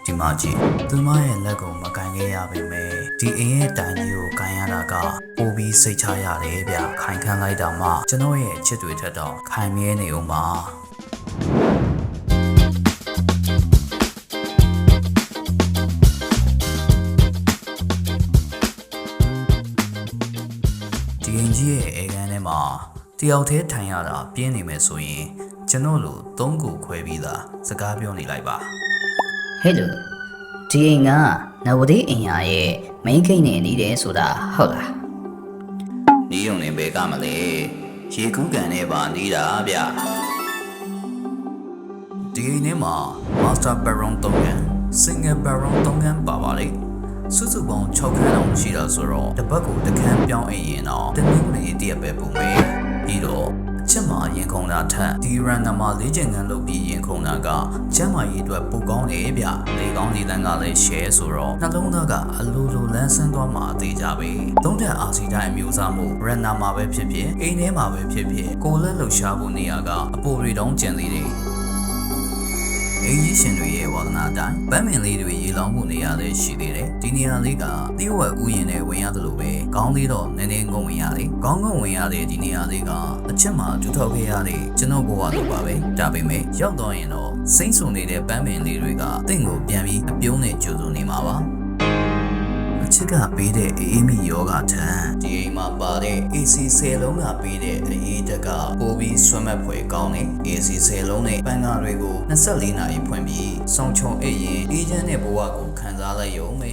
ဒီမှာကြည့်သူမရဲ့လက်ကိုမကန်ခဲ့ရပါမယ်ဒီအင်းရဲ့တိုင်ကြီးကိုကန်ရတာကပိုပြီးစိတ်ချရတယ်ဗျခိုင်ခန့်လိုက်တာမှကျွန်တော်ရဲ့ချစ်တွေထက်တော့ခိုင်မြဲနေဦးမှာဒီအင်းကြီးရဲ့အေကန်ထဲမှာတယောက်တည်းထိုင်ရတာပြင်းနေမယ်ဆိုရင်ကျွန်တော်လို၃ခုခွဲပြီးသားစကားပြောနေလိုက်ပါဟဲ့လူဒီအိမ်ကနဝတိအင်ယာရဲ့မိန်းခိတ်နေနေတယ်ဆိုတာဟုတ်လားနီးုံနေပဲကမလဲရေကူးကန်နဲ့ပါနေတာဗျဒီအိမ်ထဲမှာ Master Baron 3ခန်း Single Baron 3ခန်းပါပါလေစုစုပေါင်း6ခန်းအောင်ရှိတာဆိုတော့တစ်ပတ်ကိုတစ်ခန်းပြောင်းအိမ်ရင်တော့တနည်းနည်းတရက်ပဲပုံမေးပြီးတော့အချက်မှာရင်ခုန်တာထက်ဒီရန်နမှာ၄ချိန်ခန်းလုပ်ပြီးရင်ခုန်တာကကျမ်းမာရေးအတွက်ပိုကောင်းတယ်ဗျလေကောင်းလေတန်းကလည်း share ဆိုတော့နှလုံးသားကအလိုလိုလန်းဆန်းသွားမှာအသေးကြပဲသုံးထပ်အာစီတိုင်းအမျိုးအစားမှုရန်နာမှာပဲဖြစ်ဖြစ်အိမ်ထဲမှာပဲဖြစ်ဖြစ်ကိုလက်လှူရှားဖို့နေရာကအပိုတွေတောင်းကျန်သေးတယ်အင်းကြီးရှင်တွေရဲ့ဝါသနာတိုင်းဗမ်းမင်လေးတွေရေလောင်းမှုနေရာလေးရှိသေးတယ်ဒီနေရာလေးကတိဝက်ဥယျာဉ်နဲ့ဝင်ရတယ်လို့ပဲကောင်းသေးတော့နည်းနည်းငုံဝင်ရတယ်ကောင်းဝင်ရတယ်ဒီနေရာလေးကအချက်မှာဒူထောက်ခဲ့ရတယ်ကျွန်တော်ဘဝလိုပါပဲဒါပေမဲ့ရောက်တော့ရင်တော့စိမ့်ဆုံနေတဲ့ဗမ်းမင်လေးတွေကတင့်ကိုပြန်ပြီးအပြုံးနဲ့ကြိုးစုံနေမှာပါအချစ်ကပေးတဲ့အေးမီယောဂထံဒီအိမ်မှာပါတဲ့ AC 10လုံးကပေးတဲ့အရေးတက်ကပိုပြီးဆွမ်းမက်ဖွယ်ကောင်းတယ် AC 10လုံးနဲ့ပန်းကားတွေကို24နာရီဖွင့်ပြီးစောင်းချုံအိပ်ရင်အေးချမ်းတဲ့ဘဝကိုခံစားလိုက်ရုံပဲ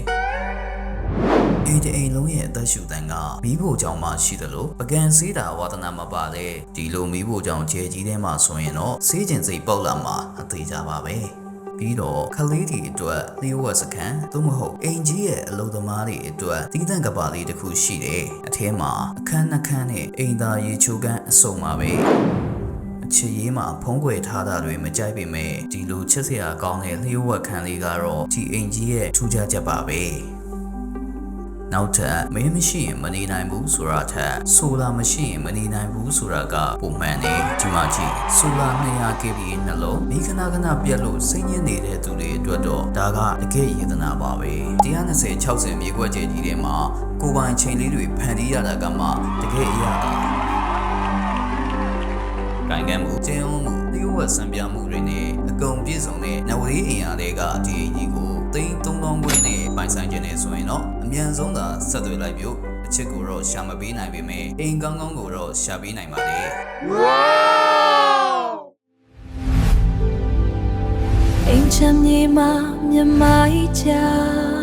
အိမ်လုံးရဲ့အသက်ရှူတန်းကမီးဖိုချောင်မှရှိသလိုပကံစေးတာဝါသနာမပါတဲ့ဒီလိုမီးဖိုချောင်ကျဲကြီးထဲမှာဆိုရင်တော့စေးကျင်စိတ်ပေါက်လာမှာအသေးကြပါပဲပြီးတော့ခလေးတွေအတွက်လျှို့ဝှက်စခန်းသို့မဟုတ်အင်ကြီးရဲ့အလုပ်သမားတွေအတွက်တီးတန့်ကပါလေးတစ်ခုရှိတယ်အထဲမှာအခန်းနှခန်းနဲ့အိမ်သားရေချိုးကန်းအစုံပါပဲအချစ်ရေးမှာဖုံးကွယ်ထားတာတွေမကြိုက်ပေမဲ့ဒီလိုချစ်စရာကောင်းတဲ့လျှို့ဝှက်ခန်းလေးကတော့ဒီအင်ကြီးရဲ့ထူးခြားချက်ပါပဲနောက်ထပ်မင်းမရှိရင်မနေနိုင်ဘူးဆိုတာထက်ဆိုလာမရှိရင်မနေနိုင်ဘူးဆိုတာကပုံမှန်နေဒီမှာကြည့်ဆိုလာ200 kVA နှလုံးမိခဏခဏပြတ်လို့စိတ်ညစ်နေတဲ့သူတွေအတွက်တော့ဒါကတကယ်ရတနာပါပဲ120 60မြေခွက်ကျဲကြီးထဲမှာကိုပိုင်ချိန်လေးတွေဖန်တီးရတာကမှတကယ်အရာပါကိုင်ကံမှုကျင်းမှုလျှို့ဝှက်စံပြမှုတွေနဲ့အကုန်ပြည့်စုံတဲ့နဝရီအင်အားတွေကဒီအကြီးကိုသိန်း3000ခွင့်နဲ့ပိုင်ဆိုင်ခြင်းနဲ့ဆိုရင်တော့အမြန်ဆုံးသာဆက်သွယ်လိုက်ပြုတ်အချစ်ကိုတော့ရှာမပေးနိုင်ပေမဲ့အိမ်ကောင်းကောင်းကိုတော့ရှာပေးနိုင်ပါလေအိမ်ချမ်းမြေမှာမြမကြီးချာ